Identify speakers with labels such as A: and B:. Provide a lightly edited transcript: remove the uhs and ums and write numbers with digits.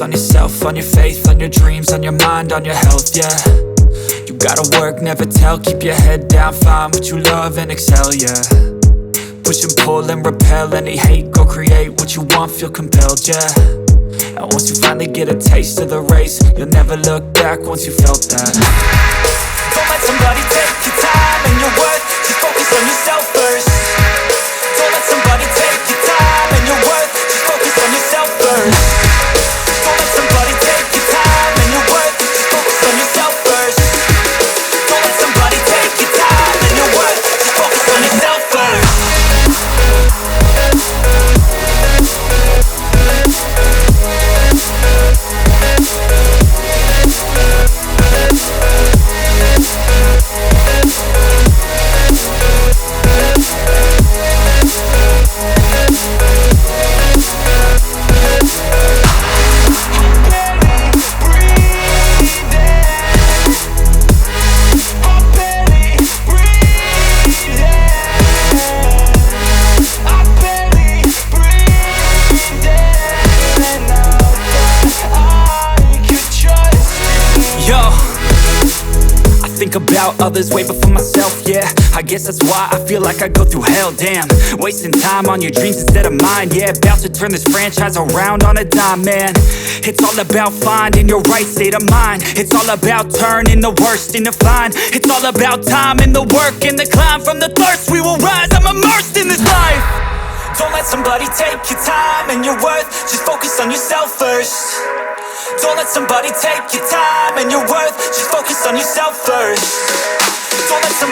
A: focus on yourself, on your faith, on your dreams, on your mind, on your health, yeah. You gotta work, never tell, keep your head down, find what you love and excel, yeah. Push and pull and repel any hate, go create what you want, feel compelled, yeah. And once you finally get a taste of the race, you'll never look back once you felt that. Don't let somebody take your time and your worth, just focus on yourself first. Don't let somebody take your time and your worth, just focus on yourself first. Don't let somebody take your time and your worth, just focus on yourself first. Don't let somebody take your time and your worth, just focus on yourself first. Think about others way before myself, yeah. I guess that's why I feel like I go through hell, damn. Wasting time on your dreams instead of mine, yeah. About to turn this franchise around on a dime, man. It's all about finding your right state of mind. It's all about turning the worst into fine. It's all about time and the work and the climb. From the thirst we will rise, I'm immersed in this life. Don't let somebody take your time and your worth, just focus on yourself first. Don't let somebody take your time and your worth, just focus on yourself first. Don't let somebody